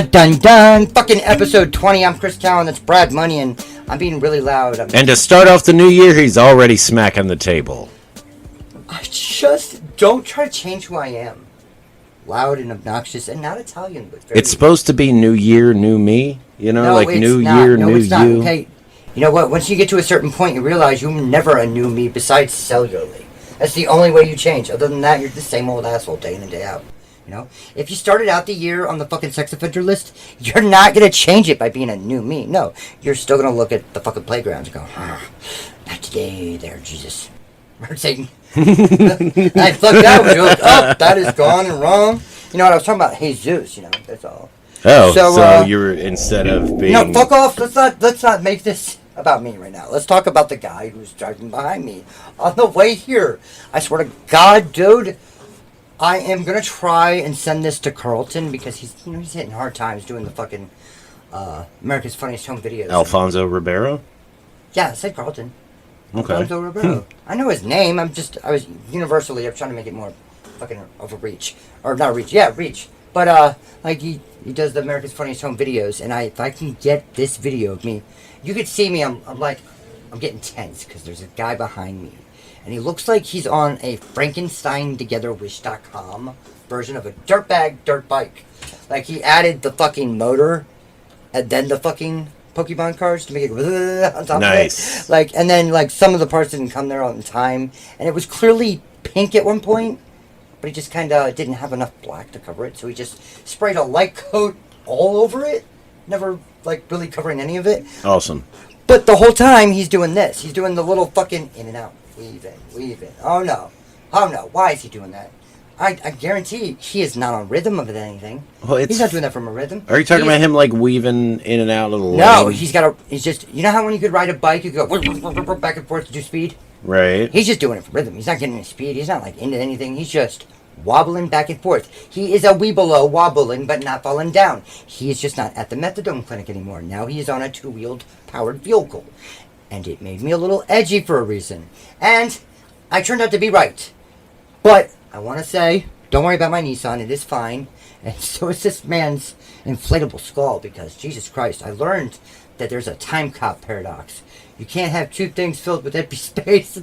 Dun dun dun! Fucking episode 20. I'm Chris Cowan. That's Brad Munyan. I'm being really loud. And to start off the new year, he's already smacking the table. I just don't try to change who I am. Loud and obnoxious and not Italian, but very... It's supposed to be new year, new me. You know, no, like new not. year, no, new it's not. you. Okay, you know what? Once you get to a certain point, you realize you're never a new me besides cellularly. That's the only way you change. Other than that, you're the same old asshole day in and day out. You know, if you started out the year on the fucking sex offender list, you're not going to change it by being a new me. No, you're still going to look at the fucking playground and go, not today there, Jesus. Or Satan. I fucked out. You're like, oh, that is gone and wrong. You know what, I was talking about Jesus, you know, that's all. Oh, so you're, instead of being... No, fuck off. Let's not make this about me right now. Let's talk about the guy who's driving behind me on the way here. I swear to God, dude, I am going to try and send this to Carlton because he's hitting hard times doing the fucking America's Funniest Home Videos. Alfonso Ribeiro? Yeah, I said Carlton. Okay. Alfonso Ribeiro. I know his name. I'm trying to make it more fucking of a reach. Or not reach. Yeah, reach. But, like, he does the America's Funniest Home Videos, and if I can get this video of me, you could see me, I'm getting tense because there's a guy behind me. And he looks like he's on a FrankensteinTogetherWish.com version of a dirtbag dirt bike. Like, he added the fucking motor and then the fucking Pokemon cards to make it on top nice. of it. Like, and then, like, some of the parts didn't come there on time. And it was clearly pink at one point, but he just kind of didn't have enough black to cover it. So he just sprayed a light coat all over it. Never, like, really covering any of it. Awesome. But the whole time, he's doing this. He's doing the little fucking in and out. Weave in. Oh no. Why is he doing that? I guarantee he is not on rhythm of anything. Well, he's not doing that from a rhythm. Are you talking about him like weaving in and out of the lane? No, he's just, you know how when you could ride a bike, you go back and forth to do speed? Right. He's just doing it for rhythm. He's not getting any speed. He's not like into anything. He's just wobbling back and forth. He is a weebelo wobbling but not falling down. He is just not at the methadone clinic anymore. Now he is on a two-wheeled powered vehicle. And it made me a little edgy for a reason. And I turned out to be right. But I want to say, don't worry about my Nissan. It is fine. And so is this man's inflatable skull. Because, Jesus Christ, I learned that there's a time cop paradox. You can't have two things filled with empty space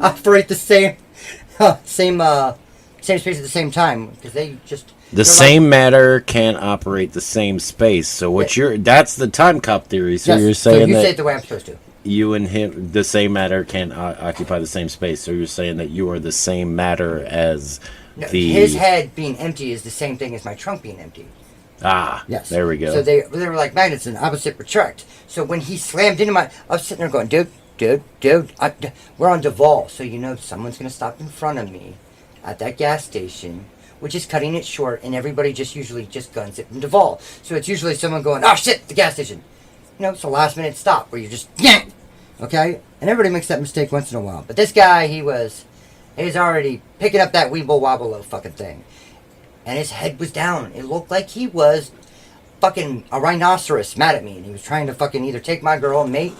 operate the same space at the same time. Because they just... The same matter can't operate the same space. So that's the time cop theory. So yes, you're saying so you that... say it the way I'm supposed to. You and him, the same matter can't occupy the same space. So you're saying that you are the same matter as his head being empty is the same thing as my trunk being empty. Ah, yes. There we go. So they were like magnets and opposite attract. So when he slammed into I was sitting there going, dude, we're on Duval. So you know someone's going to stop in front of me at that gas station, which is cutting it short, and everybody usually guns it in Duval. So it's usually someone going, oh shit, the gas station. You know, it's a last minute stop where you just, okay? And everybody makes that mistake once in a while. But this guy, he's already picking up that weeble wobble fucking thing. And his head was down. It looked like he was fucking a rhinoceros mad at me. And he was trying to fucking either take my girl and mate,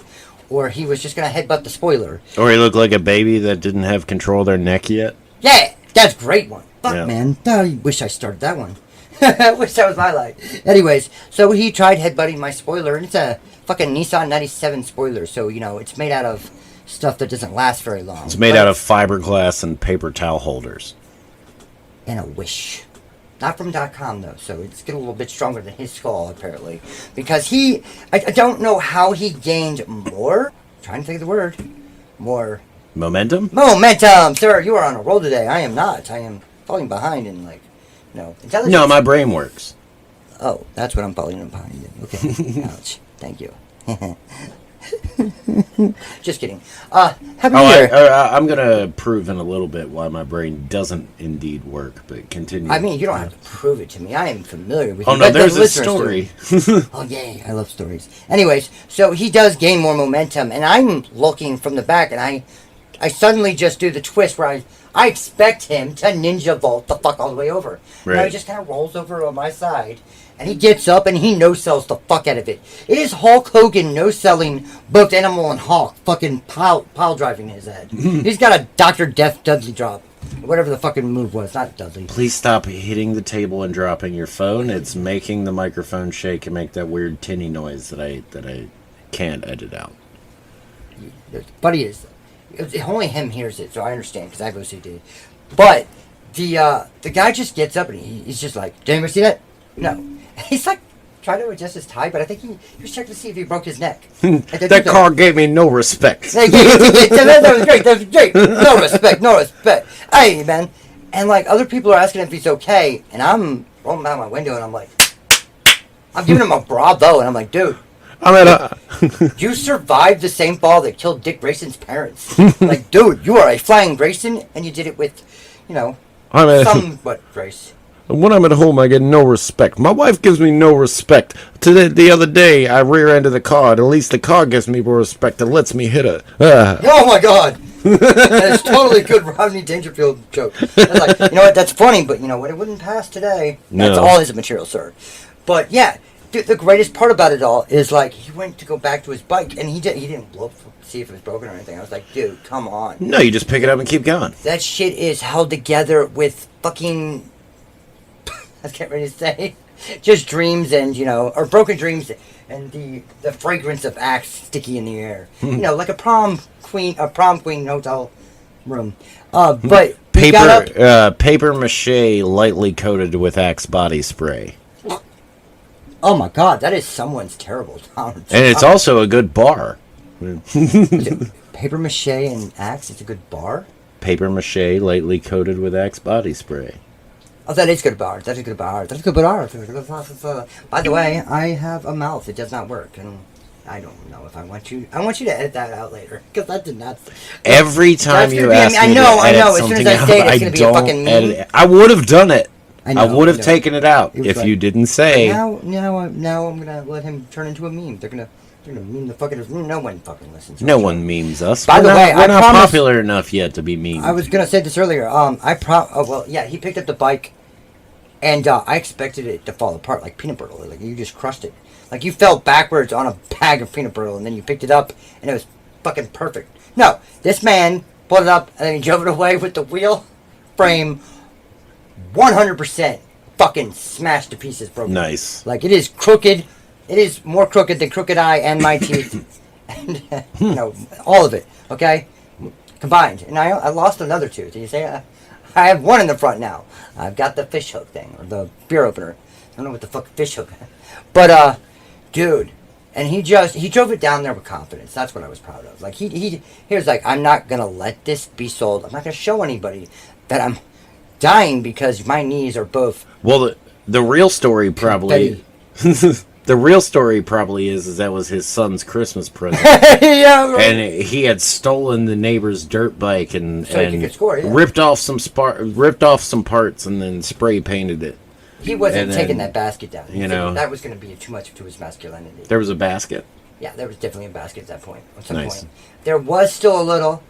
or he was just going to headbutt the spoiler. Or he looked like a baby that didn't have control of their neck yet. Yeah, that's a great one. Fuck, man. I wish I started that one. I wish that was my life. Anyways, so he tried headbutting my spoiler, and it's a fucking Nissan 97 spoiler, so, you know, it's made out of stuff that doesn't last very long. It's made out of fiberglass and paper towel holders. And a wish. Not from .com, though, so it's getting a little bit stronger than his skull, apparently. Because I don't know how he gained more, I'm trying to think of the word, more... Momentum? Momentum! Sir, you are on a roll today. I am not. I am falling behind in, like... intelligence. No, my brain works. Oh, that's what I'm falling behind in. Okay. Ouch. Thank you. Just kidding. Happy New Year. I'm going to prove in a little bit why my brain doesn't indeed work, but continue. I mean, you don't have to prove it to me. I am familiar with it. Oh, no, there's a story. Oh, yay. I love stories. Anyways, so he does gain more momentum, and I'm looking from the back, and I suddenly just do the twist where I expect him to ninja vault the fuck all the way over. Right. And he just kind of rolls over on my side, and he gets up and he no-sells the fuck out of it. It is Hulk Hogan no-selling both Animal and Hawk fucking pile driving his head. He's got a Dr. Death Dudley drop. whatever the fucking move was. Not Dudley. Please stop hitting the table and dropping your phone. It's making the microphone shake and make that weird tinny noise that I can't edit out. Buddy is. Only him hears it, so I understand because I have OCD. But the guy just gets up and he's just like, "Did anybody see that?" No. He's like trying to adjust his tie, but I think he was checking to see if he broke his neck. That car gave me no respect. That was great. That was great. No respect. No respect. Hey, man. And like other people are asking if he's okay, and I'm rolling down my window and I'm like, I'm giving him a bravo, and I'm like, dude. You survived the same fall that killed Dick Grayson's parents. Like, dude, you are a flying Grayson, and you did it with, somewhat grace. When I'm at home, I get no respect. My wife gives me no respect. The other day, I rear-ended the car, and at least the car gives me more respect and lets me hit her. Oh, my God. That is totally good Rodney Dangerfield joke. That's like, you know what, that's funny, but you know what, it wouldn't pass today. That's all his material, sir. But, yeah. Dude, the greatest part about it all is like he went to go back to his bike and he didn't look to see if it was broken or anything. I was like, dude, come on. No, you just pick it up and keep going. That shit is held together with fucking I can't really say just dreams and or broken dreams and the fragrance of Axe sticky in the air. Like a prom queen hotel room. But paper mache lightly coated with Axe body spray. Oh my God, that is someone's terrible tolerance. And it's also a good bar. Paper mache and Axe, it's a good bar? Paper mache lightly coated with Axe body spray. Oh, that is good bar. That's a good bar. That's a good bar. By the way, I have a mouth. It does not work. And I don't know if I want you to edit that out later. Because that did not... Every time you ask me to edit as soon as I say it, it's going to be a fucking meme. I would have done it. I would have taken it out if you didn't say. Now I'm gonna let him turn into a meme. They're gonna meme the fucking. No one fucking listens. No one memes us. By the way, we're not popular enough yet to be memed. I was gonna say this earlier. He picked up the bike, and I expected it to fall apart like peanut brittle. Like you just crushed it. Like you fell backwards on a bag of peanut brittle, and then you picked it up, and it was fucking perfect. No, this man pulled it up and then he drove it away with the wheel frame. 100% fucking smashed to pieces, broken. Nice. Like it is crooked. It is more crooked than crooked eye and my teeth, and all of it. Okay, combined. And I lost another tooth. Did you say I have one in the front now? I've got the fish hook thing or the beer opener. I don't know what the fuck fish hook. But dude, and he drove it down there with confidence. That's what I was proud of. Like he was like, I'm not gonna let this be sold. I'm not gonna show anybody that I'm dying because my knees are both. Well, the real story probably the real story probably is that was his son's Christmas present. Yeah, right. And he had stolen the neighbor's dirt bike and score, yeah. ripped off some parts and then spray painted it. He wasn't taking that basket down. That was going to be too much to his masculinity. There was a basket. Yeah, there was definitely a basket at that point. At some nice. point, there was still a little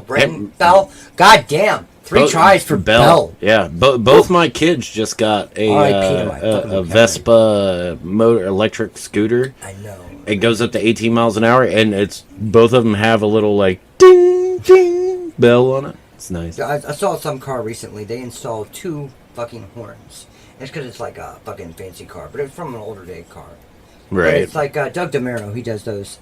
ring bell. God damn! 3 tries for bell. Yeah, both my kids just got a Vespa electric scooter. I know. It goes up to 18 miles an hour, and both of them have a little like ding ding bell on it. It's nice. I saw some car recently. They installed 2 fucking horns. It's because it's like a fucking fancy car, but it's from an older day car. Right. But it's like Doug DeMero. He does those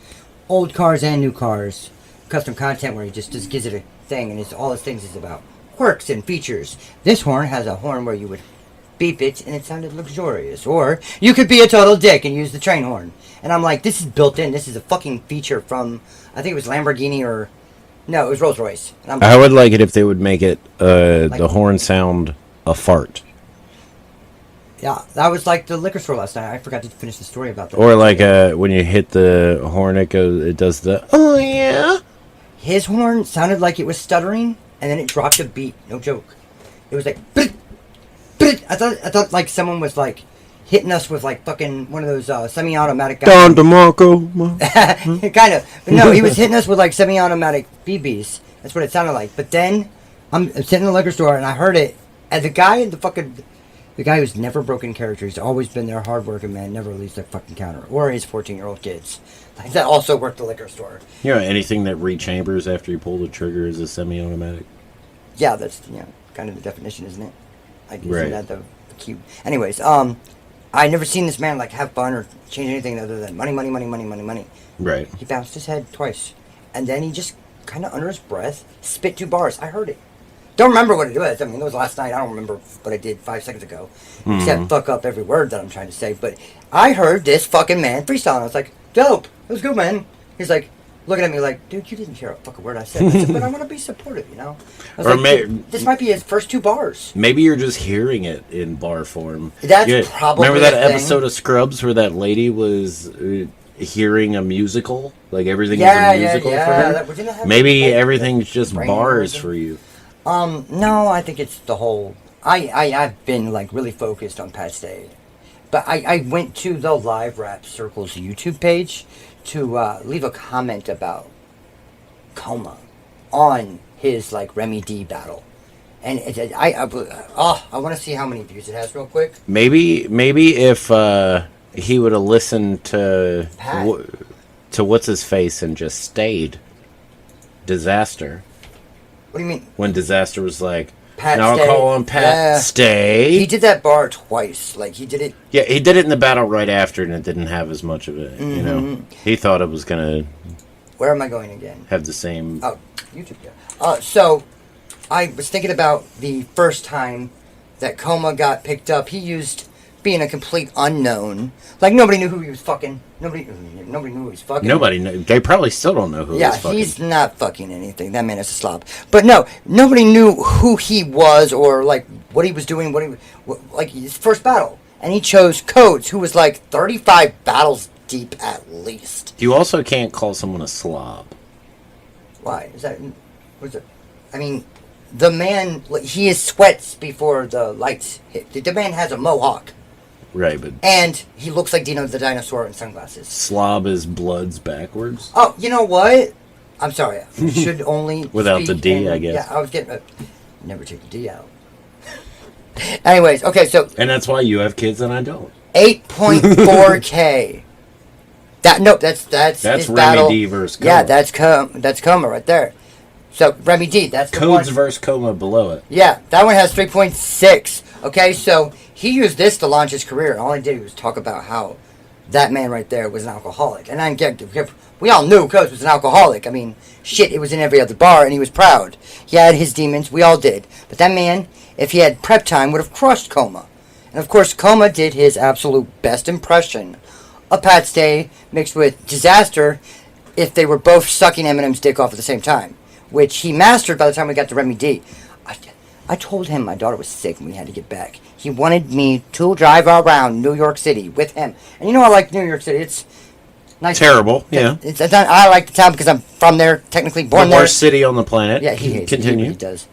old cars and new cars. Custom content where he just gives it a thing, and it's all his things is about quirks and features. This horn has a horn where you would beep it and it sounded luxurious, or you could be a total dick and use the train horn. And I'm like, this is built in. This is a fucking feature from, I think it was Lamborghini or no, it was Rolls Royce. I would like it if they would make it the horn sound a fart. Yeah, that was like the liquor store last night. I forgot to finish the story about that. Or like when you hit the horn, it does the oh yeah. His horn sounded like it was stuttering, and then it dropped a beat. No joke. It was like, "Brit, brit." I thought like someone was like hitting us with like fucking one of those semi-automatic guys. Don DeMarco. Kind of. But no, he was hitting us with like semi-automatic BBs. That's what it sounded like. But then I'm sitting in the liquor store and I heard it, and the guy in the fucking The guy who's never broken character. He's always been there, hardworking man, never leaves the fucking counter. Or his 14-year-old kids. Like, that also worked the liquor store. You know, anything that rechambers after you pull the trigger is a semi-automatic. Yeah, that's kind of the definition, isn't it? Like, isn't Right. that the cute? Anyways, I never seen this man like have fun or change anything other than money, money, money, money, money, money. Right. He bounced his head twice, and then he just kind of under his breath spit 2 bars. I heard it. Don't remember what it was. I mean, it was last night. I don't remember what I did 5 seconds ago. Except fuck up every word that I'm trying to say. But I heard this fucking man freestyling. I was like, dope. It was good, man. He's like, looking at me like, dude, you didn't hear a fucking word I said. I said, but I want to be supportive, you know? I was Or like, dude, this might be his first 2 bars. Maybe you're just hearing it in bar form. That's probably Remember that the thing. episode of Scrubs where that lady was hearing a musical? Like everything Yeah, was a musical yeah, for her? that- we're gonna have Maybe like, everything's just brain bars aneurysm. for you. No, I think it's the whole... I've been, like, really focused on Pat Stay. But I went to the Live Rap Circle's YouTube page to leave a comment about Coma on his, like, Remy D battle. And I want to see how many views it has real quick. Maybe if he would have listened to Pat. to what's his face and just stayed. Disaster. What do you mean? When Disaster was like, Pat now Stay. I'll call him Pat Yeah. Stay. He did that bar twice. Like, he did it... Yeah, he did it in the battle right after, and it didn't have as much of it. You know, he thought it was gonna Where am I going again? have the same. Oh, YouTube, yeah. So, I was thinking about the first time that Coma got picked up. He used being a complete unknown. Like, nobody knew who he was fucking. Nobody knew who he was fucking. Nobody knew. They probably still don't know who. Yeah, was fucking. he's not fucking anything. That man is a slob. But no, nobody knew who he was or, like, what he was doing, like, his first battle. And he chose Coates, who was, like, 35 battles deep at least. You also can't call someone a slob. Why? Is that... What's it? I mean, the man, he is sweats before the lights hit. The man has a mohawk. Right, but And he looks like Dino the Dinosaur in sunglasses. slob is bloods backwards. Oh, you know what? I'm sorry. I should only Without speak the D, in- I guess. Yeah, I was getting... never take the D out. Anyways, okay, so And that's why you have kids and I don't. 8.4K. That's That's his Remy battle. D versus Coma. Yeah, that's Coma right there. So Remy D, that's the Codes one. versus Coma below it. Yeah, that one has 3.6. Okay, so he used this to launch his career, and all he did was talk about how that man right there was an alcoholic. And I get, we all knew Coach was an alcoholic. I mean, shit, it was in every other bar, and he was proud. He had his demons, we all did. But that man, if he had prep time, would have crushed Coma. And of course, Coma did his absolute best impression of Pat Stay mixed with Disaster if they were both sucking Eminem's dick off at the same time, which he mastered by the time we got to Remy D. I told him my daughter was sick and we had to get back. He wanted me to drive around New York City with him. And you know I like New York City. It's nice. Terrible, yeah. I like the town because I'm from there, technically The born there. worst city on the planet. Yeah, he hates Continue. it. He does.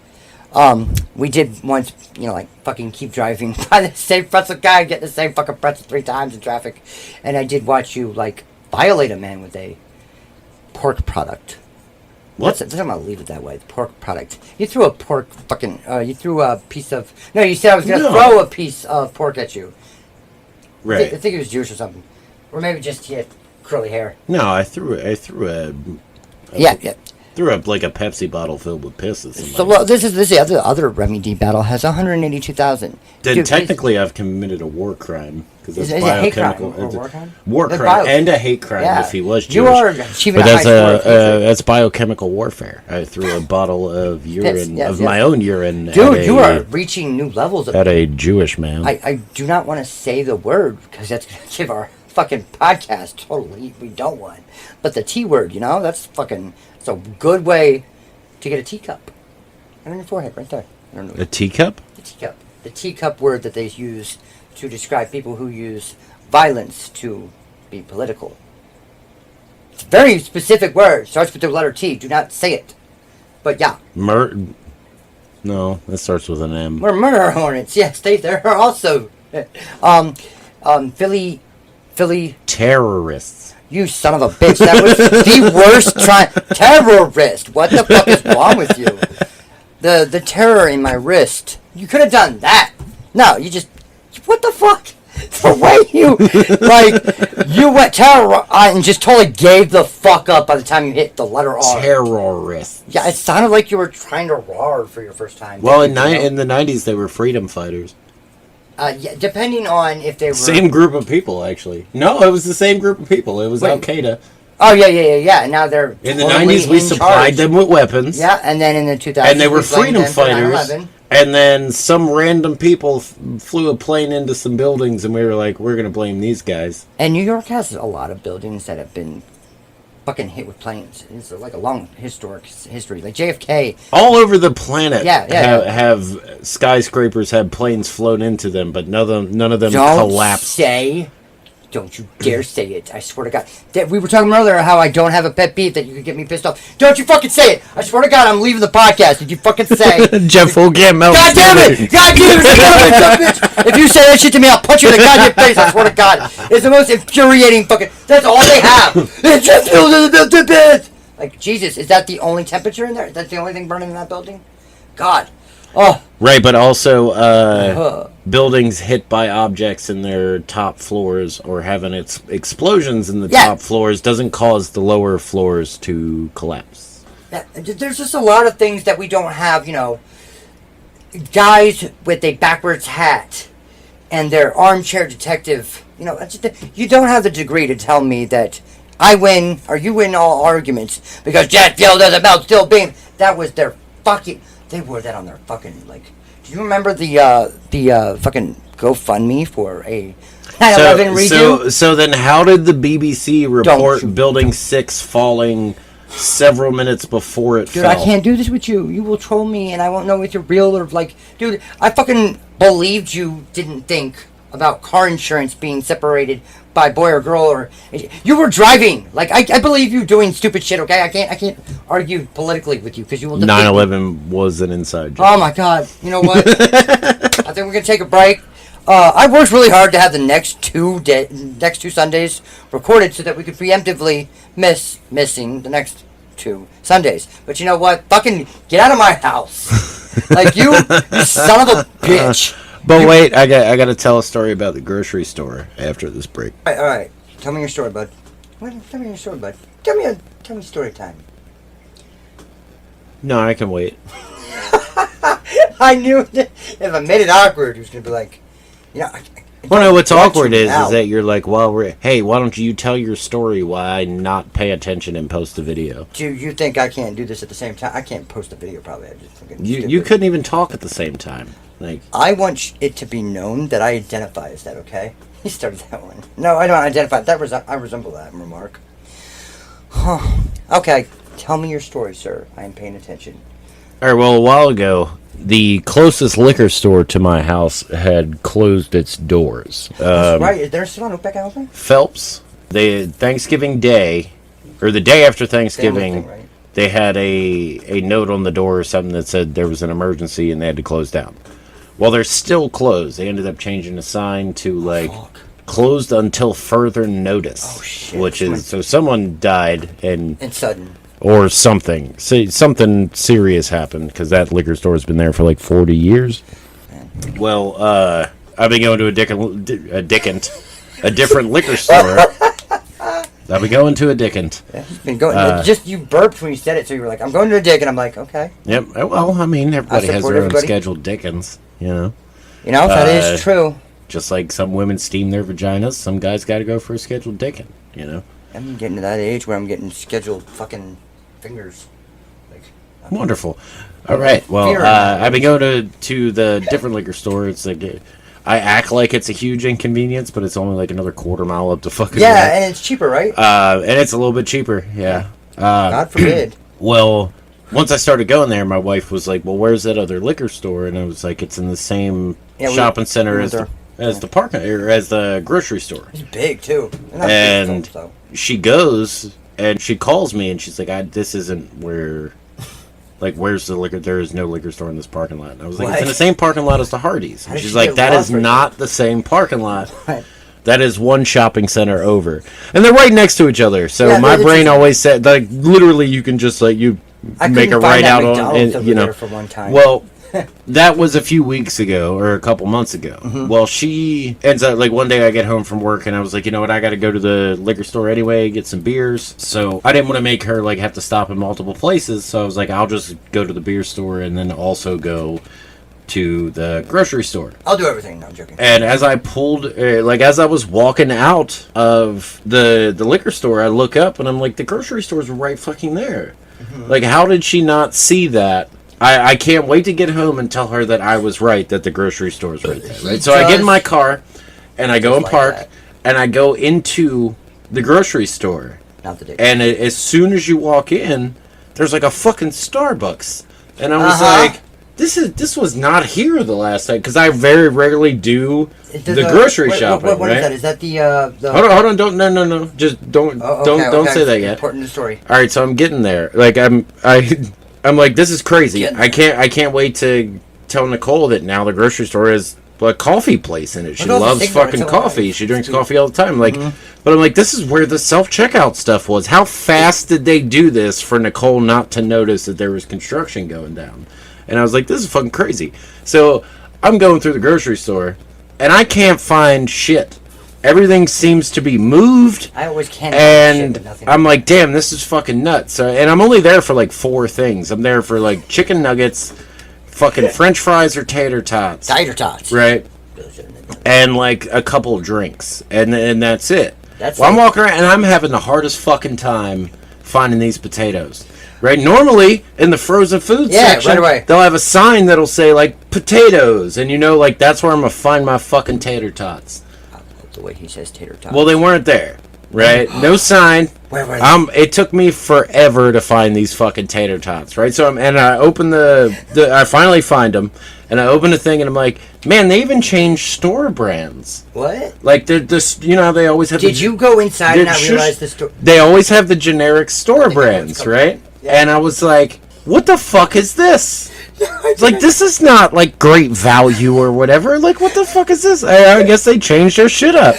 We did once, like, fucking keep driving by the same pretzel guy, get the same fucking pretzel 3 times in traffic. And I did watch you, like, violate a man with a pork product. What? I'm going to leave it that way. The pork product. You threw a pork fucking... you threw a piece of... No, you said I was going to throw a piece of pork at you. Right. I think it was Jewish or something. Or maybe just he had curly hair. No, I threw a Yeah. threw up like a Pepsi bottle filled with piss at somebody. So well, this is the other Remy D battle has 182,000. Then Dude, technically I've committed a war crime because that's Is it a hate crime biochemical. or it's a war crime? war That's crime bio- and a hate crime Yeah. if he was Jewish. You are achieving but a that's high score of hatred. that's biochemical warfare. I threw a bottle of urine yes, of yes. my own urine. Dude, at you a, are reaching new levels of... at a Jewish man. I do not want to say the word because that's going to give our fucking podcast totally... We don't want. But the T word, that's fucking... It's a good way to get a teacup. And on your forehead, right there. I don't know. A teacup? The teacup. The teacup word that they use to describe people who use violence to be political. It's a very specific word. Starts with the letter T. Do not say it. But yeah. No, that starts with an M. We're murder hornets. Yes, they're also... Philly... Terrorists. You son of a bitch. That was the worst terrorist. What the fuck is wrong with you? The terror in my wrist. You could have done that. No, you just what the fuck? The way you, like, you went terror and just totally gave the fuck up by the time you hit the letter R. Terrorist. Yeah, it sounded like you were trying to roar for your first time. Well, in the 90s, they were freedom fighters. Yeah, depending on if they were... Same group of people, actually. No, it was the same group of people. It was Al-Qaeda. Oh, yeah. Now they're in the 90s, we supplied them with weapons. Yeah, and then in the 2000s, and they were freedom fighters. And then some random people flew a plane into some buildings, and we were like, we're going to blame these guys. And New York has a lot of buildings that have been fucking hit with planes. It's like a long historic history. Like JFK. All over the planet have skyscrapers had planes flown into them, but none of them collapsed. Don't you dare say it. I swear to God. We were talking earlier how I don't have a pet peeve that you could get me pissed off. Don't you fucking say it. I swear to God, I'm leaving the podcast. Did you fucking say Jeff will get melted. God damn it. God damn it. Bitch. If you say that shit to me, I'll punch you in the goddamn face. I swear to God. It's the most infuriating fucking... That's all they have. It just feels the bit. Like, Jesus, is that the only temperature in there? That's the only thing burning in that building? God. Oh. Right, but also buildings hit by objects in their top floors or having explosions in the top floors doesn't cause the lower floors to collapse. There's just a lot of things that we don't have, guys with a backwards hat and their armchair detective, you don't have the degree to tell me that I win or you win all arguments because jet fuel doesn't melt steel beam. That was their fucking... They wore that on their fucking, like... Do you remember the fucking GoFundMe for a 9/11 redo? So then how did the BBC report Building 6 falling several minutes before it fell? Dude, I can't do this with you. You will troll me and I won't know if you're real or, like... Dude, I fucking believed you didn't think about car insurance being separated by boy or girl or... You were driving. Like, I believe you doing stupid shit, okay? I can't argue politically with you because you will... 9/11 was an inside joke. Oh my God. You know what? I think we're going to take a break. I worked really hard to have the next two Sundays recorded so that we could preemptively missing the next 2 Sundays. But you know what? Fucking get out of my house. Like, you son of a bitch. But wait, I got to tell a story about the grocery store after this break. All right. Tell me your story, bud. Tell me your story, bud. Tell me story time. No, I can wait. I knew that if I made it awkward, he was going to be like, Well, no, what's awkward is that you're like, hey, why don't you tell your story while I not pay attention and post the video? Do you think I can't do this at the same time? I can't post a video, probably. You couldn't even talk at the same time. Like, I want it to be known that I identify as that, okay? He started that one. No, I don't identify. I resemble that remark. Okay, tell me your story, sir. I am paying attention. All right, well, a while ago, the closest liquor store to my house had closed its doors. That's right. Is there still an open open? Phelps. Thanksgiving Day, or the day after Thanksgiving, right? They had a note on the door or something that said there was an emergency and they had to close down. Well, they're still closed. They ended up changing the sign to, like, closed until further notice. Oh, shit. Which is, so someone died and sudden. Or something. Something serious happened, because that liquor store has been there for, like, 40 years. Man. Well, I've been going to a different liquor store. I'll be going to a Dickent. Yeah, he's been going. Just you burped when you said it, so you were like, "I'm going to a Dick," and I'm like, "Okay." Yep. Well, I mean, everybody has their own scheduled Dickens, you know. That is true. Just like some women steam their vaginas, some guys got to go for a scheduled Dickens, you know. I'm getting to that age where I'm getting scheduled fucking fingers. Wonderful. All right. Well, I've been going to the different liquor store. It's like. I act like it's a huge inconvenience, but it's only like another quarter mile up to fucking... Yeah, and it's cheaper, right? And it's a little bit cheaper, yeah. God forbid. Well, once I started going there, my wife was like, well, where's that other liquor store? And I was like, it's in the same shopping center as the parking, or as the grocery store. It's big, too. And she goes, and she calls me, and she's like, this isn't where... Like, where's the liquor? There is no liquor store in this parking lot. And I was like, it's in the same parking lot as the Hardee's. And she's like, that is not the same parking lot. What? That is one shopping center over. And they're right next to each other. So my brain always said, like, literally you can just, like, you make a right out on, and, you know. For one time. Well, That was a few weeks ago or a couple months ago. Well, she ends up, like, one day I get home from work and I was like, you know what, I got to go to the liquor store anyway, get some beers. So I didn't want to make her, like, have to stop in multiple places. So I was like, I'll just go to the beer store and then also go to the grocery store. I'll do everything. No, I'm joking. And as I pulled, as I was walking out of the liquor store, I look up and I'm like, the grocery store's right fucking there. Like, how did she not see that? I can't wait to get home and tell her that I was right, that the grocery store's right there. Right? So I get in my car and I go and park and I go into the grocery store. Not the dick. And as soon as you walk in, there's like a fucking Starbucks. And I was like, This was not here the last time, because I very rarely do the grocery shopping. What right? is that? Is that the? Hold on! No! Just don't say that yet. Important to the story. All right, so I'm getting there. Like I'm like, this is crazy. I can't wait to tell Nicole that now the grocery store is a coffee place in it. She loves fucking coffee. She drinks coffee all the time. Like, but I'm like, this is where the self-checkout stuff was. How fast did they do this for Nicole not to notice that there was construction going down? And I was like, this is fucking crazy. So I'm going through the grocery store, and I can't find shit. Everything seems to be moved. I always can't. And shit, nothing. I'm like, damn, this is fucking nuts. So, and I'm only there for like 4 things. I'm there for like chicken nuggets, fucking French fries or tater tots. Tater tots. Right. And like a couple of drinks. And that's it. I'm walking around, and I'm having the hardest fucking time finding these potatoes. Right, normally in the frozen food section, right away, they'll have a sign that'll say like potatoes, and you know, like that's where I'm gonna find my fucking tater tots. I love the way he says tater tots. Well, they weren't there, right? No sign. Where were they? It took me forever to find these fucking tater tots, right? So I open I finally find them, and I open the thing, and I'm like, man, they even changed store brands. What? Like they're just, you know, how they always have. Did you go inside and not realize the store? They always have the generic store brands, right? Yeah. And I was like, what the fuck is this? Like, this is not, like, great value or whatever. Like, what the fuck is this? I guess they changed their shit up.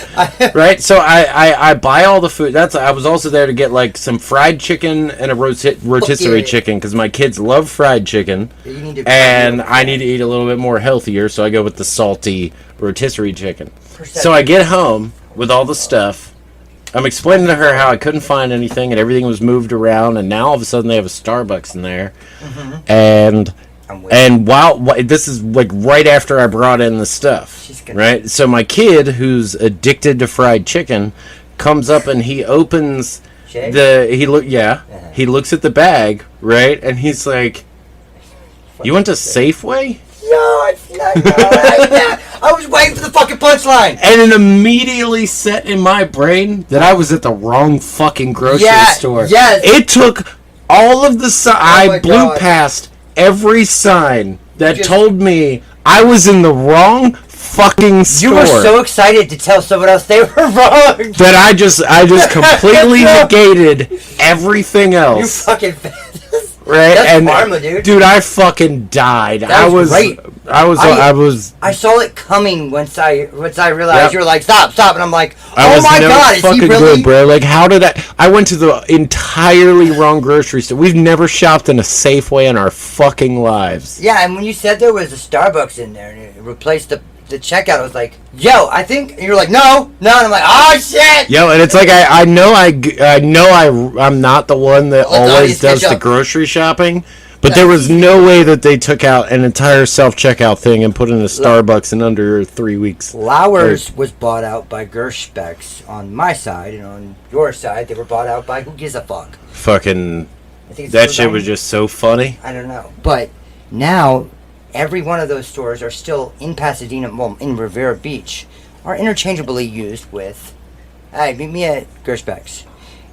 Right? So I buy all the food. I was also there to get, like, some fried chicken and a rotisserie chicken, because my kids love fried chicken. And I need to eat a little bit more healthier, so I go with the salty rotisserie chicken. So I get home with all the stuff. I'm explaining to her how I couldn't find anything and everything was moved around, and now all of a sudden they have a Starbucks in there. And while this is like right after I brought in the stuff, right? So my kid, who's addicted to fried chicken, comes up and he opens he looks at the bag, right? And he's like, "You went to Safeway?" No, I was waiting for the fucking punchline. And it immediately set in my brain that I was at the wrong fucking grocery store. Yes. It took all of the I blew past every sign that told me I was in the wrong fucking store. You were so excited to tell someone else they were wrong. That I just completely negated everything else. You fucking right? That's karma, dude. I fucking died. That was great. I saw it coming once I realized you were like, stop, and I'm like, oh my god, is he really good, bro? Like, how did I went to the entirely wrong grocery store. We've never shopped in a Safeway in our fucking lives. Yeah, and when you said there was a Starbucks in there and it replaced the checkout, I was like, yo, I think, and you're like, no, and I'm like, oh shit. Yo, and it's like I know I'm not the one that always does the grocery shopping. But there was no way that they took out an entire self-checkout thing and put in a Starbucks in under 3 weeks. Lauer's was bought out by Gershbeck's on my side, and on your side, they were bought out by who gives a fuck. Fucking, that shit was just so funny. I don't know. But now, every one of those stores are still in Pasadena, well, in Rivera Beach, are interchangeably used with, hey, meet me at Gershbeck's.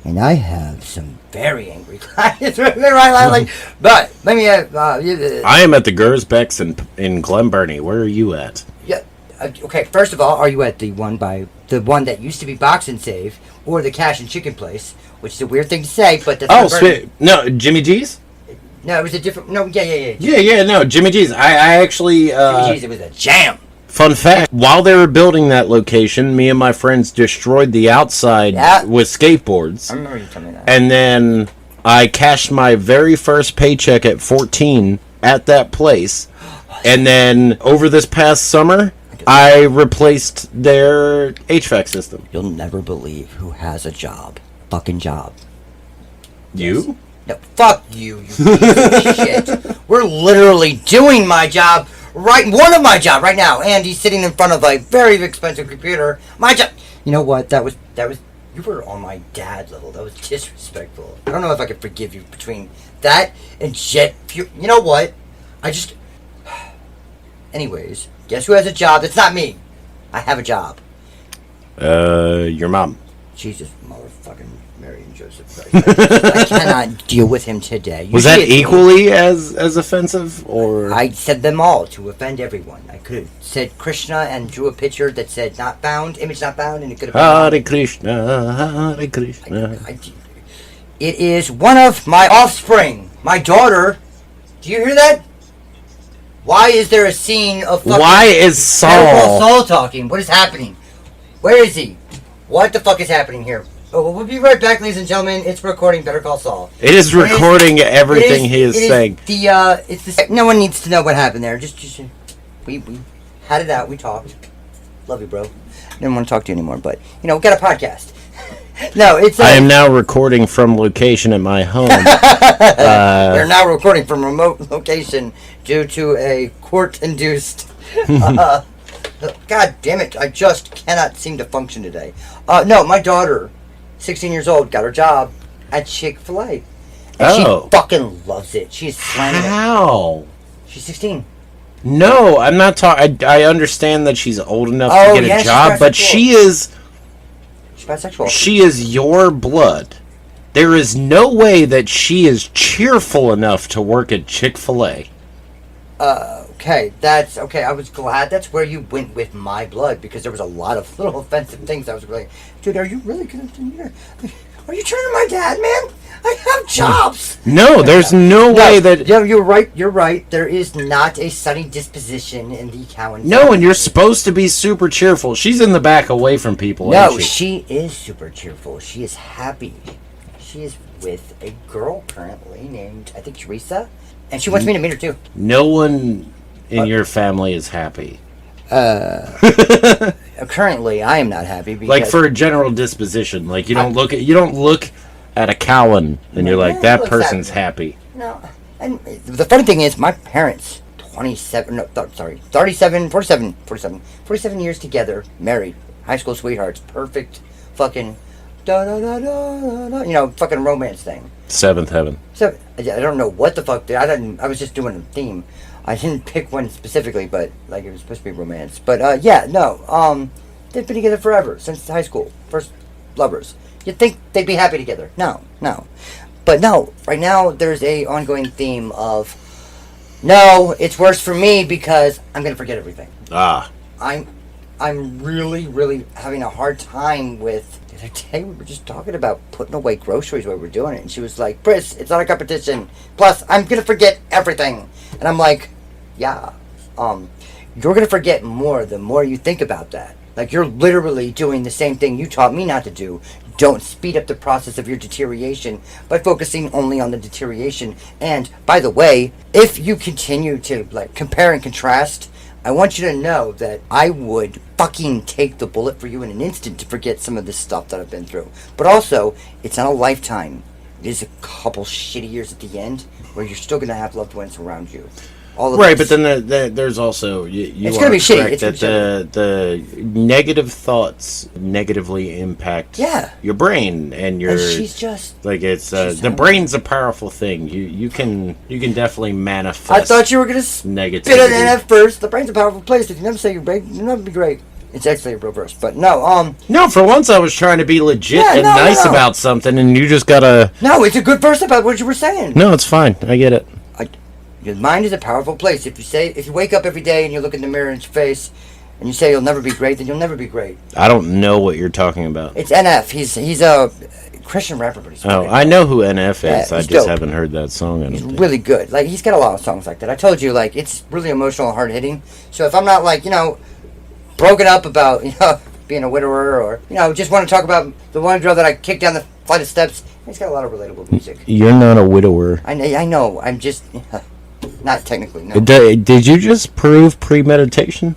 And I have some very angry clients. But let me. I am at the Gersbeck's in Glen Burnie. Where are you at? Yeah. Okay. First of all, are you at the one that used to be Box and Save, or the Cash and Chicken place? Which is a weird thing to say, but that's no, Jimmy G's. No, it was a different. No, yeah. Yeah. No, Jimmy G's. I actually. Jimmy G's. It was a jam. Fun fact, while they were building that location, me and my friends destroyed the outside with skateboards. I remember you telling me that. And then I cashed my very first paycheck at 14 at that place. And then over this past summer, I replaced their HVAC system. You'll never believe who has a job. Fucking job. You? No, fuck you, you piece of shit. We're literally doing my job, one of my job right now. Andy's sitting in front of a very expensive computer. My job. You know what? That was. You were on my dad level. That was disrespectful. I don't know if I could forgive you between that and jet fuel. You know what? Anyways, guess who has a job? That's not me. I have a job. Your mom. Jesus, motherfucking Mary and Joseph Christ. I cannot deal with him today. Was that equally as offensive, or? I said them all to offend everyone. I could have said Krishna and drew a picture that said "not found," image not found, and it could have been Hare Krishna, Hare Krishna. It is one of my offspring, my daughter. Do you hear that? Why is there a scene of fucking Why is Saul talking? What is happening? Where is he? What the fuck is happening here? Oh, well, we'll be right back, ladies and gentlemen. It's recording Better Call Saul. It is recording everything he is saying. No one needs to know what happened there. Just we had it out. We talked. Love you, bro. Didn't want to talk to you anymore, but we got a podcast. No, it's. I am now recording from location at my home. They're now recording from remote location due to a court-induced. God damn it! I just cannot seem to function today. No, my daughter, 16 years old, got her job at Chick-fil-A. And she fucking loves it. She's slamming it. How? She's 16. No, I'm not talking. I understand that she's old enough to get a job, but she is. She's bisexual. She is your blood. There is no way that she is cheerful enough to work at Chick-fil-A. Okay, that's okay. I was glad that's where you went with my blood, because there was a lot of little offensive things. I was like, dude, are you really gonna do here? Are you turning my dad, man? I have jobs. No, there's no way that. Yeah, you're right. You're right. There is not a sunny disposition in the Cowan. No, and you're supposed to be super cheerful. She's in the back, away from people. No, she is super cheerful. She is happy. She is with a girl currently named, I think, Teresa, and she wants me to meet her too. No one in your family is happy. Currently, I am not happy because, like, for a general disposition, like you don't look at a Cowan and you're like, that person's happy. No, and the funny thing is, my parents, 47 years together, married, high school sweethearts, perfect, fucking, fucking romance thing. Seventh heaven. So I don't know what the fuck. I was just doing a theme. I didn't pick one specifically, but like it was supposed to be romance. But they've been together forever since high school, first lovers. You'd think they'd be happy together. No. But no, right now there's a ongoing theme of, no, it's worse for me because I'm gonna forget everything. I'm really, really having a hard time with. The other day we were just talking about putting away groceries while we were doing it, and she was like, "Chris, it's not a competition. Plus, I'm gonna forget everything." And I'm like, "Yeah, you're gonna forget more the more you think about that. Like you're literally doing the same thing you taught me not to do. Don't speed up the process of your deterioration by focusing only on the deterioration. And by the way, if you continue to like compare and contrast." I want you to know that I would fucking take the bullet for you in an instant to forget some of this stuff that I've been through. But also, it's not a lifetime. It is a couple shitty years at the end where you're still going to have loved ones around you. All of right, this. but then there's also it's going to be shitty. It's that the negative thoughts negatively impact your brain and your. And she's just like it's the brain's a powerful thing. You can definitely manifest. I thought you were going to negativity. Spit it in at first. The brain's a powerful place. If you never say your brain, you'll never be great. It's actually a reverse, but no. No, for once I was trying to be legit nice about something, and you just gotta. No, it's a good verse about what you were saying. No, it's fine. I get it. Your mind is a powerful place. If you wake up every day and you look in the mirror in your face and you say you'll never be great, then you'll never be great. I don't know what you're talking about. It's NF. He's a Christian rapper, but he's I know who NF is. I just dope. haven't heard that song. He's really good. Like he's got a lot of songs like that. I told you, like it's really emotional and hard hitting. So if I'm not like broken up about being a widower or just want to talk about the one girl that I kicked down the flight of steps, he's got a lot of relatable music. You're not a widower. I know. I'm just. Not technically, no. Did you just prove premeditation?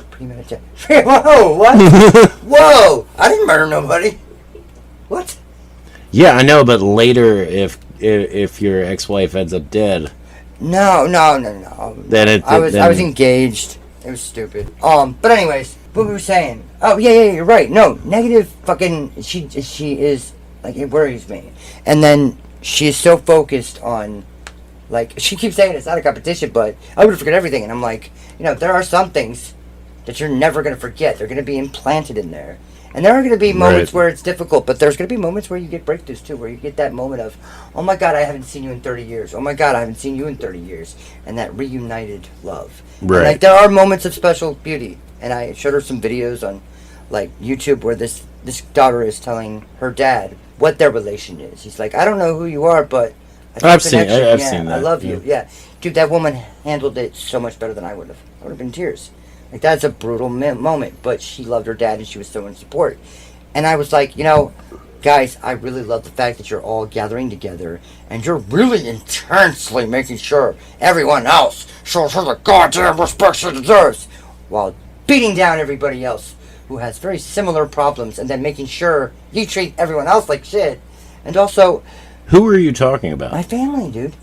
Premeditation. Whoa, what? Whoa! I didn't murder nobody. What? Yeah, I know, but later, if your ex-wife ends up dead... No. Then I was engaged. It was stupid. But anyways, what we were saying. Oh, yeah, you're right. No, negative fucking... She is... Like, it worries me. And then she is so focused on... Like, she keeps saying it's not a competition, but I would forget everything. And I'm like, there are some things that you're never going to forget. They're going to be implanted in there. And there are going to be moments where it's difficult, but there's going to be moments where you get breakthroughs too, where you get that moment of, oh my God, I haven't seen you in 30 years. Oh my God, I haven't seen you in 30 years. And that reunited love. Right. And, like, there are moments of special beauty. And I showed her some videos on, like, YouTube where this daughter is telling her dad what their relation is. He's like, I don't know who you are, but I've seen that. I love you. Yeah. Dude, that woman handled it so much better than I would have. I would have been in tears. Like, that's a brutal moment, but she loved her dad and she was so in support. And I was like, guys, I really love the fact that you're all gathering together and you're really intensely making sure everyone else shows her the goddamn respect she deserves while beating down everybody else who has very similar problems and then making sure you treat everyone else like shit. And also... Who are you talking about? My family, dude.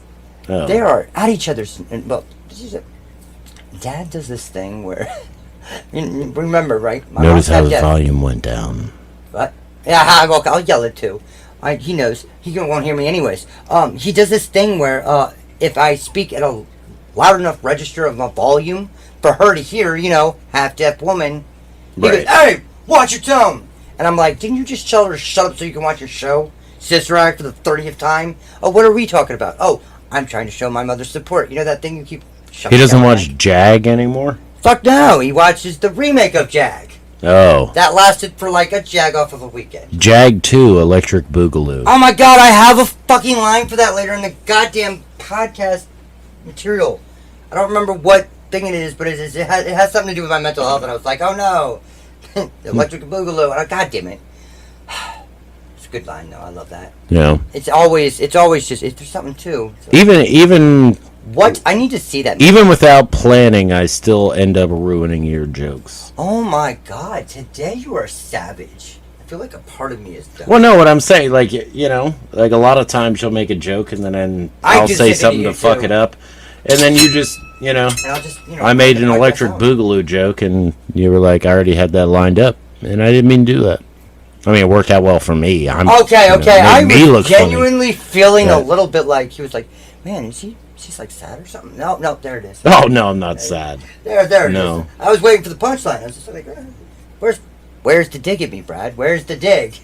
Oh. They are at each other's... Well, Dad does this thing where... remember, right? Notice how the volume went down. What? Yeah, I'll yell it too. He knows. He won't hear me anyways. He does this thing where if I speak at a loud enough register of a volume for her to hear, half-deaf woman, he goes, hey, watch your tone! And I'm like, didn't you just tell her to shut up so you can watch your show? Sister Act for the 30th time? Oh, what are we talking about? Oh, I'm trying to show my mother support. You know that thing you keep... He doesn't watch Jag anymore? Fuck no, he watches the remake of Jag. Oh. That lasted for like a Jag off of a weekend. Jag 2, Electric Boogaloo. Oh my God, I have a fucking line for that later in the goddamn podcast material. I don't remember what thing it is, but it has something to do with my mental health, and I was like, oh no. Electric Boogaloo. God damn it. It's a good line though, I love that. Yeah. It's always just, there's something too. So. Even... What? I need to see that. Even without planning, I still end up ruining your jokes. Oh my God! Today you are savage. I feel like a part of me is done. Well, no, what I'm saying, like like a lot of times you'll make a joke and then I'll say something to fuck it up, and then you just, And I'll just, I made an Electric Boogaloo joke, and you were like, I already had that lined up, and I didn't mean to do that. I mean, it worked out well for me. Okay. I was genuinely funny. Feeling a little bit like he was like, man, she's like sad or something. No, there it is. Oh no, I'm not sad. There it is. I was waiting for the punchline. I was just like, where's the dig at me, Brad? Where's the dig?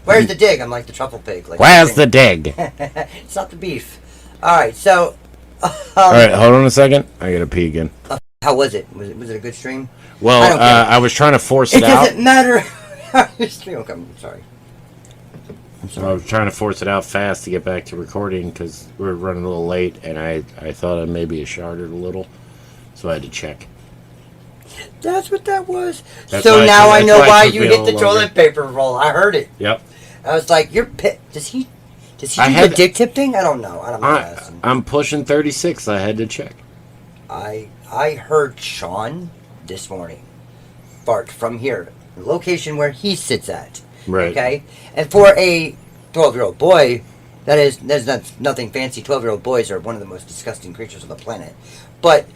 Where's the dig? I'm like the truffle pig. Like, where's the dig? It's not the beef. All right, so. All right, hold on a second. I gotta pee again. How was it? Was it a good stream? Well, I was trying to force it out. It doesn't matter. Your stream. Okay, I'm sorry. I was trying to force it out fast to get back to recording because we were running a little late, and I thought I maybe sharded a little, so I had to check. That's what that was. So now I know why you hit the toilet paper roll. I heard it. Yep. I was like, "You're Does he do the dick tip thing? I don't know. I'm pushing 36. I had to check. I heard Sean this morning bark from here, the location where he sits at. Right. Okay? And for a 12-year-old boy, there's nothing fancy. 12-year-old boys are one of the most disgusting creatures on the planet. But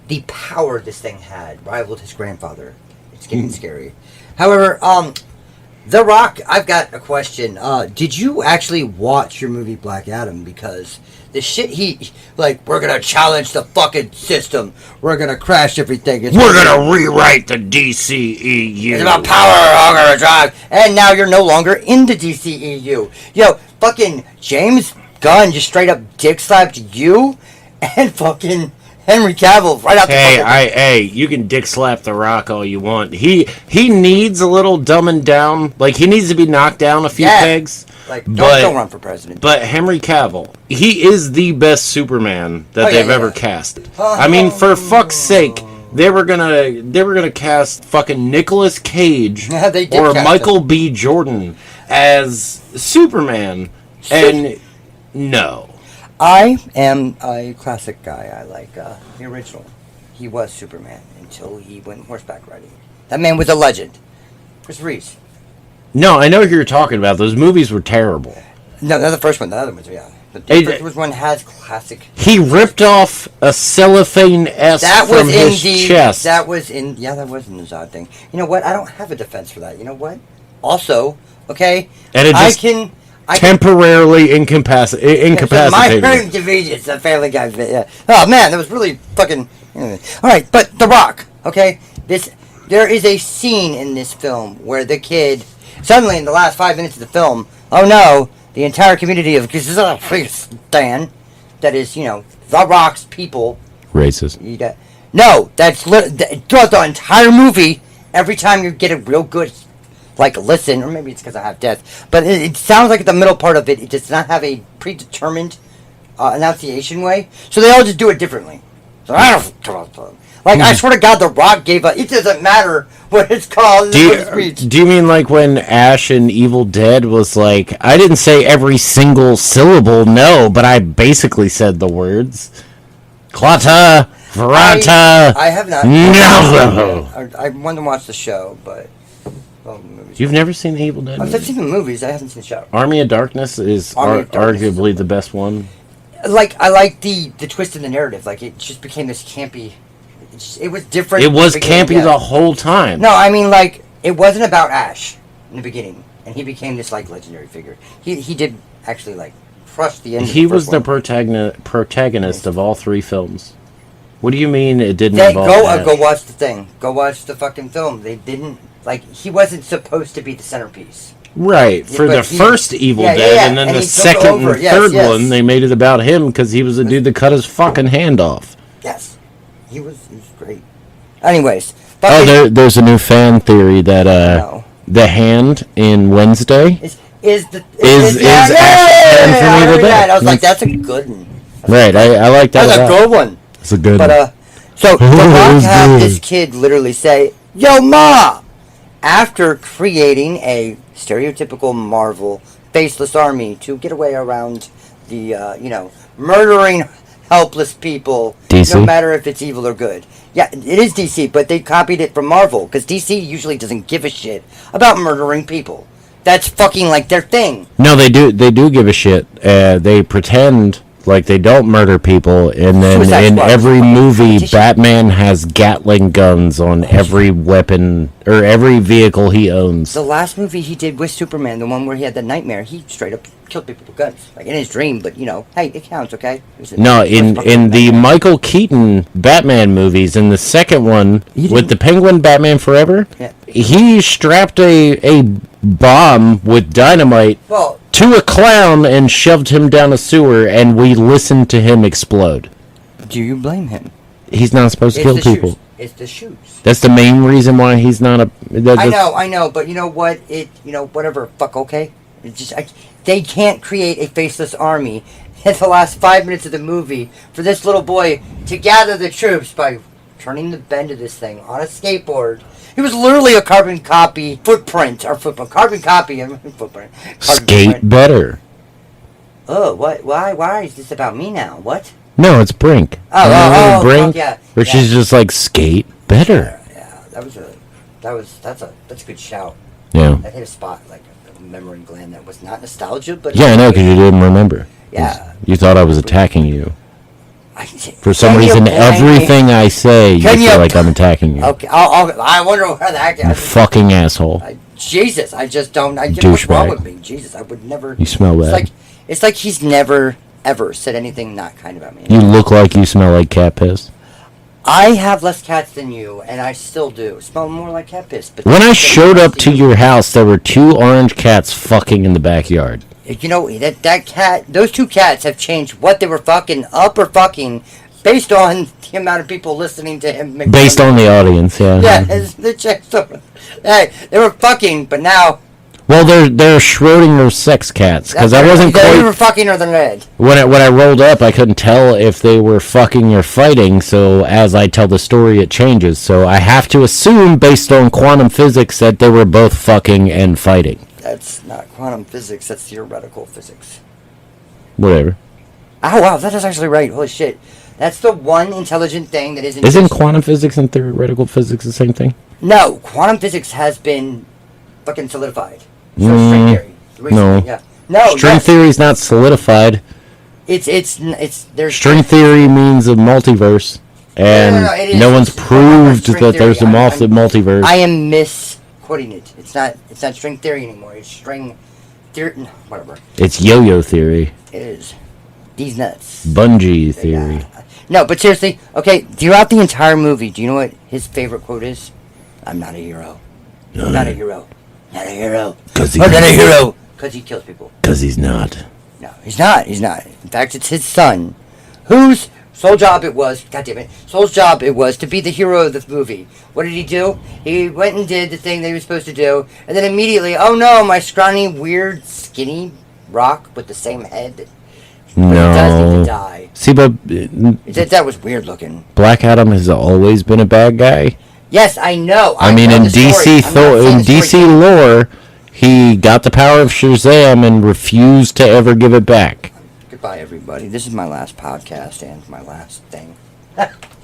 the power this thing had rivaled his grandfather. It's getting scary. However, The Rock, I've got a question. Did you actually watch your movie Black Adam? Because the shit we're gonna challenge the fucking system. We're gonna crash everything. We're gonna rewrite the DCEU. It's about power, hunger, drive. And now you're no longer in the DCEU. Yo, fucking James Gunn just straight up dick slapped you and fucking Henry Cavill right out the fucking... Hey, you can dick slap The Rock all you want. He needs a little dumbing down. Like, he needs to be knocked down a few pegs. Like, don't run for president. But Henry Cavill, he is the best Superman that they've ever cast. I mean, for fuck's sake, they were gonna cast fucking Nicolas Cage or Michael B. Jordan as Superman, and no. I am a classic guy. I like the original. He was Superman until he went horseback riding. That man was a legend. Chris Reeves. No, I know who you're talking about. Those movies were terrible. No, not the first one. The other ones, yeah. But the first one has classic. He ripped off a cellophane S from his chest. That was in the Zod thing. You know what? I don't have a defense for that. You know what? Also, okay, and it just temporarily incapacitated. My convenience, the Family Guy bit. Yeah. Oh man, that was really fucking. All right, but The Rock. Okay, there is a scene in this film where the kid suddenly in the last 5 minutes of the film, oh no. The entire community of Kazakhstan, that is, The Rock's people. Racist. No, that's throughout the entire movie. Every time you get a real good, listen, or maybe it's because I have death, but it sounds like the middle part of it does not have a predetermined enunciation way, so they all just do it differently. So I don't. I swear to God, The Rock gave a. It doesn't matter what it's called. Do you mean like when Ash in Evil Dead was like, I didn't say every single syllable, no, but I basically said the words. Klata, Vrata. I have not. No. I want to watch the show, but. You've never seen the Evil Dead? I've seen the movies. I haven't seen the show. Army of Darkness is arguably the best one. I like the twist in the narrative. It just became this campy. It was different. It was campy the whole time. No, I mean, it wasn't about Ash in the beginning, and he became this legendary figure. He did actually crush the end. He was the protagonist of all three films. What do you mean it didn't involve Ash? Go watch the thing. Go watch the fucking film. They didn't he wasn't supposed to be the centerpiece. Right, for the first Evil Dead, and then the second and third one, they made it about him because he was the dude that cut his fucking hand off. Yes, he was great. Anyways, there's a new fan theory that the hand in Wednesday is Ash's hand from Evil Dead. I was like, that's a good one. Right, I like that. That's a good one. It's a good one. But so The Rock had this kid literally say, "Yo, Ma," after creating a stereotypical Marvel faceless army to get away around the, murdering helpless people, DC? No matter if it's evil or good. Yeah, it is DC, but they copied it from Marvel, because DC usually doesn't give a shit about murdering people. That's fucking their thing. No, they do give a shit. They pretend like they don't murder people, and then in every movie, Batman has Gatling guns on every weapon or every vehicle he owns. The last movie he did with Superman, the one where he had the nightmare, he straight up killed people with guns, in his dream. But hey, it counts, okay? No, in the Michael Keaton Batman movies, in the second one with the Penguin Batman Forever, he strapped a bomb with dynamite to a clown and shoved him down a sewer, and we listened to him explode. Do you blame him? He's not supposed to kill people. Shoes. It's the shoes. That's the main reason why he's not a. I know, but you know what? Whatever. Fuck. Okay. It's just they can't create a faceless army in the last 5 minutes of the movie for this little boy to gather the troops by turning the bend of this thing on a skateboard. It was literally a carbon copy footprint. Skate better. Oh, what? Why is this about me now? What? No, it's Brink. Brink, yeah. Where she's just skate better. Yeah, that's a good shout. Yeah. That hit a spot, a memory gland that was not nostalgia, but... Yeah, I know, because you didn't remember. Yeah. You thought I was attacking you. For some reason, everything I say, you feel like I'm attacking you. Okay, I wonder where that You fucking asshole. Jesus, I just don't... What's wrong with me? Jesus, I would never... You smell bad. It's like he's never, ever said anything not kind about me. You look like you smell like cat piss. I have less cats than you, and I still do. Smell more like cat piss. But when I showed up to your house, there were 2 orange cats fucking in the backyard. That cat, those 2 cats have changed what they were fucking up or fucking based on the amount of people listening to him. Based on the audience, yeah. Yeah, they were fucking, but now... Well, they're Schrodinger's sex cats, because I wasn't quite... They were fucking or they're red. When I rolled up, I couldn't tell if they were fucking or fighting, so as I tell the story, it changes. So I have to assume, based on quantum physics, that they were both fucking and fighting. That's not quantum physics, that's theoretical physics. Whatever. Oh, wow, that is actually right. Holy shit. That's the one intelligent thing that isn't... Isn't quantum physics and theoretical physics the same thing? No, quantum physics has been fucking solidified. So string theory. No. Yeah. No, String theory is not solidified. There's string theory means a multiverse, and no one's proved that there's a multiverse. I am misquoting it. It's not string theory anymore. It's string theory. No, whatever. It's yo-yo theory. It is. These nuts. Bungee theory. No, but seriously, okay, throughout the entire movie, do you know what his favorite quote is? I'm not a hero. I'm not a hero. Not a hero. I'm not a hero. Because he kills people. Because he's not. No, he's not. He's not. In fact, it's his son, whose sole job it was, soul's job it was to be the hero of the movie. What did he do? He went and did the thing that he was supposed to do, and then immediately, oh no, my scrawny, weird, skinny rock with the same head. No. But he does need to die. See, but... that was weird looking. Black Adam has always been a bad guy. Yes, I know. I mean, in DC lore, he got the power of Shazam and refused to ever give it back. Goodbye, everybody. This is my last podcast and my last thing.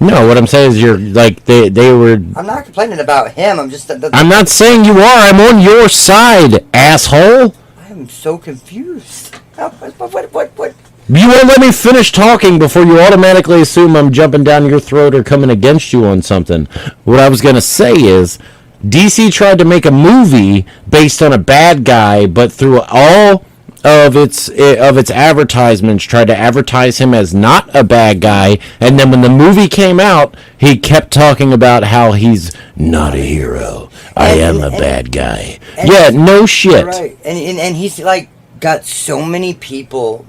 No, what I'm saying is you're, like, they were... I'm not complaining about him. I'm just... I'm not saying you are. I'm on your side, asshole. I'm so confused. What? You won't let me finish talking before you automatically assume I'm jumping down your throat or coming against you on something. What I was going to say is, DC tried to make a movie based on a bad guy, but through all of its advertisements tried to advertise him as not a bad guy, and then when the movie came out, he kept talking about how he's not a hero. I am a bad guy. Yeah, no shit. Right. And he's like got so many people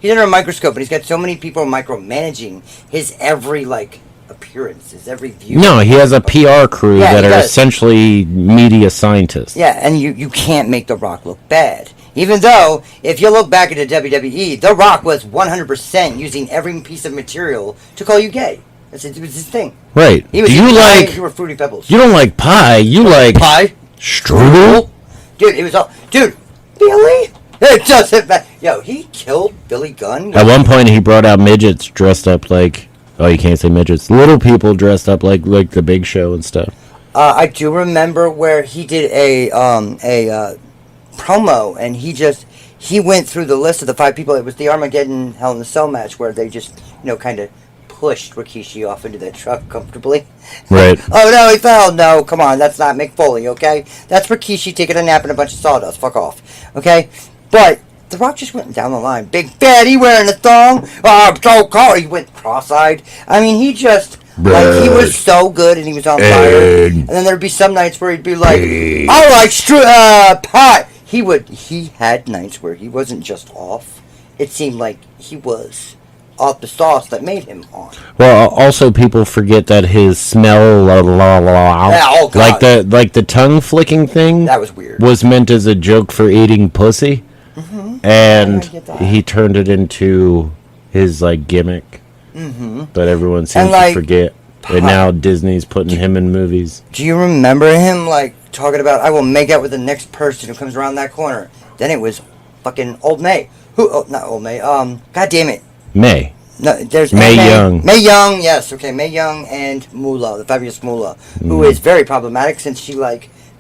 he's under a microscope, and he's got so many people micromanaging his every appearance, his every view. No, he has a PR crew that are essentially media scientists. Yeah, and you can't make The Rock look bad. Even though, if you look back at the WWE, The Rock was 100% using every piece of material to call you gay. It was his thing. Right. He was you were Fruity Pebbles. You don't like pie. You like pie? Strudel? Dude, it was all... Dude, Billy? It doesn't matter. Yo, he killed Billy Gunn. At one point, he brought out midgets dressed up like... Oh, you can't say midgets. Little people dressed up like the Big Show and stuff. I do remember where he did a promo, and he went through the list of the 5 people. It was the Armageddon Hell in a Cell match where they just, kind of pushed Rikishi off into that truck comfortably. Right. Oh, no, he fell. No, come on. That's not Mick Foley, okay? That's Rikishi taking a nap in a bunch of sawdust. Fuck off. Okay? But The Rock just went down the line. Big fatty wearing a thong. Oh, I'm so cold. He went cross-eyed. I mean, he just... he was so good, and he was on fire. And then there'd be some nights where he'd be like, I like pot. He had nights where he wasn't just off. It seemed like he was off the sauce that made him on. Well, also people forget that his smell, like the tongue flicking thing, that was weird. Was meant as a joke for eating pussy, and he turned it into his gimmick that everyone seems to forget. And now Disney's putting him in movies. Do you remember him talking about, I will make out with the next person who comes around that corner? Then it was fucking Old May. Not Old May. God damn it. May. No, there's Mae Young. Mae Young, yes, okay. Mae Young and Moolah, the fabulous Moolah, who is very problematic since she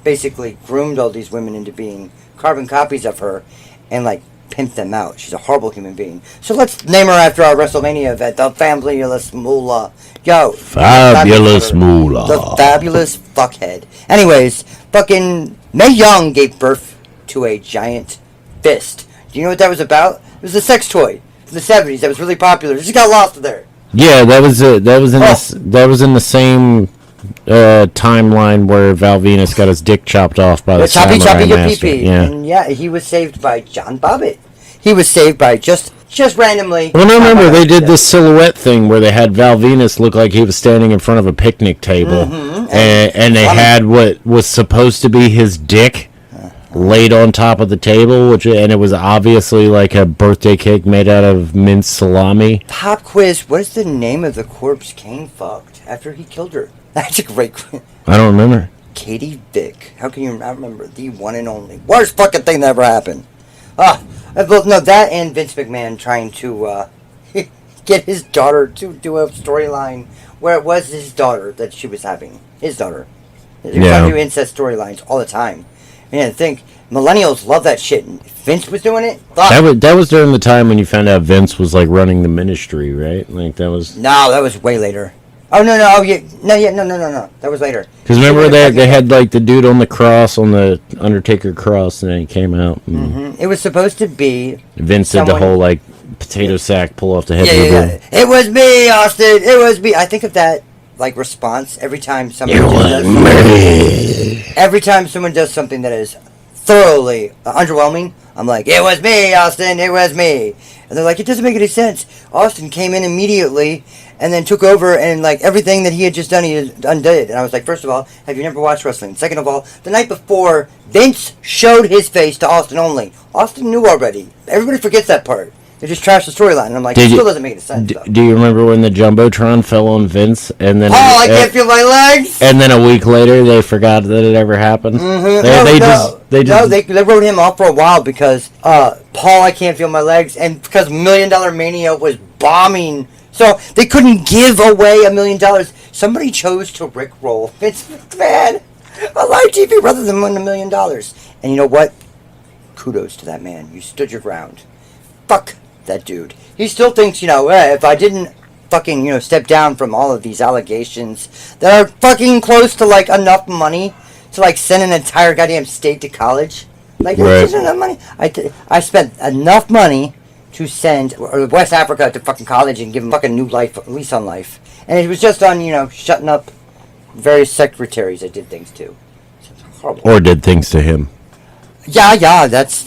basically groomed all these women into being carbon copies of her and pimped them out. She's a horrible human being. So let's name her after our WrestleMania event, the fabulous Moolah. Yo, fabulous Moolah. The fabulous fuckhead. Anyways, fucking Mae Young gave birth to a giant fist. Do you know what that was about? It was a sex toy from the 70s that was really popular. It just got lost there. Yeah, that was in the same timeline where Val Venus got his dick chopped off by the Choppy Master. Yeah. And he was saved by John Bobbitt. He was saved by just randomly. Well, I remember they did this silhouette thing where they had Val Venus look like he was standing in front of a picnic table, and they had what was supposed to be his dick laid on top of the table, and it was obviously like a birthday cake made out of minced salami. Pop quiz, what is the name of the corpse Kane fucked after he killed her? That's a great quiz. I don't remember. Katie Vick. How can you not remember the one and only worst fucking thing that ever happened? Well, no, that and Vince McMahon trying to get his daughter to do a storyline where it was his daughter that she was having. His daughter. They were trying to do incest storylines all the time. And I think millennials love that shit. And Vince was doing it. That was during the time when you found out Vince was like running the ministry, right? Like that was. No, that was way later. Oh no. No. That was later. Because remember they had like the dude on the cross, on the Undertaker cross, and then he came out. And It was supposed to be. Vince did the whole like potato sack pull off the head. Yeah. It was me, Austin. It was me. I think of that like response every time somebody every time someone does something that is thoroughly underwhelming. I'm like, it was me, Austin. It was me. And they're like, it doesn't make any sense. Austin came in immediately and then took over, and like everything that he had just done, he undid. And I was like, first of all, have you never watched wrestling? Second of all, the night before, Vince showed his face to Austin only. Austin knew already. Everybody forgets that part. They just trashed the storyline. And I'm like, it still doesn't make any sense. Do you remember when the Jumbotron fell on Vince, and then I can't feel my legs? And then a week later, they forgot that it ever happened. Mm-hmm. They wrote him off for a while because Paul, I can't feel my legs, and because $1 Million Mania was bombing, so they couldn't give away $1 million. Somebody chose to rickroll Vince McMahon on live TV rather than win $1 million. And you know what? Kudos to that man. You stood your ground. Fuck that dude. He still thinks, if I didn't fucking, step down from all of these allegations that are fucking close to, like, enough money to, like, send an entire goddamn state to college. Like, there's just enough money. I spent enough money to send West Africa to fucking college and give them fucking new life, lease on life. And it was just on, shutting up various secretaries I did things to. It's horrible. Or did things to him. Yeah, that's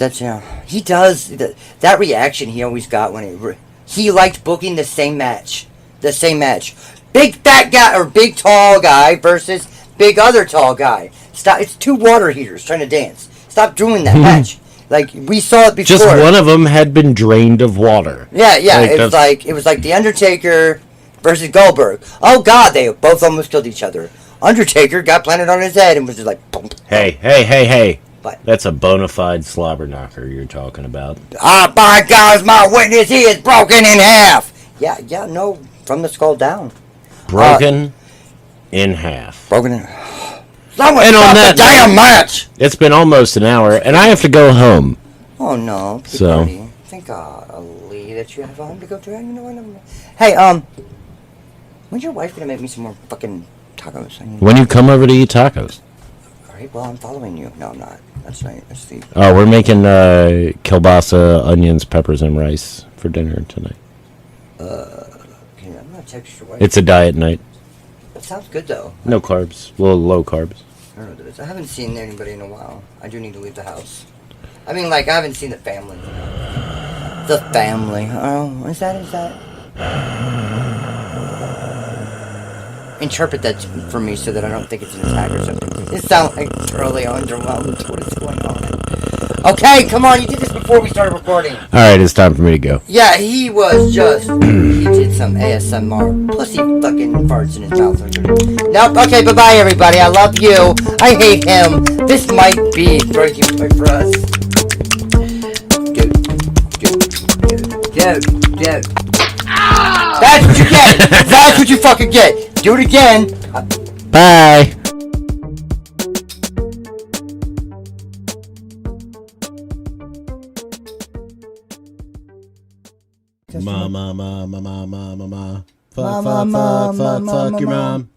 he does that reaction he always got when he liked booking the same match, big fat guy or big tall guy versus big other tall guy. Stop! It's two water heaters trying to dance. Stop doing that match. Like we saw it before. Just one of them had been drained of water. Yeah. It was like the Undertaker versus Goldberg. Oh God, they both almost killed each other. Undertaker got planted on his head and was just like, boom. Hey. But that's a bona fide slobber knocker you're talking about. By God, my witness, he is broken in half. Yeah, no, from the skull down. Broken in half. Broken in Someone stop the damn match! It's been almost an hour, and I have to go home. Oh, no. So. Thank God, Ali, that you have a home to go to. Hey, when's your wife going to make me some more fucking tacos? When you come over to eat tacos. Alright, well, I'm following you. No, I'm not. That's right. That's the... Oh, we're making kielbasa, onions, peppers, and rice for dinner tonight. Okay, I'm going to text your wife. It's a diet night. That sounds good, though. No carbs. Well, low carbs. I don't know this. I haven't seen anybody in a while. I do need to leave the house. I mean, like, I haven't seen the family. The family. Oh, is that? Interpret that for me so that I don't think it's an attack or something. It sounds like Charlie underwhelmed. What is going on? Okay, come on. You did this before we started recording. Alright, it's time for me to go. Yeah, he was just... he did some ASMR. Plus he fucking farts in his mouth. Nope. Okay, bye-bye, everybody. I love you. I hate him. This might be breaking point for us. Dude. That's what you get. That's what you fucking get. Do it again. Bye. Fuck your mom.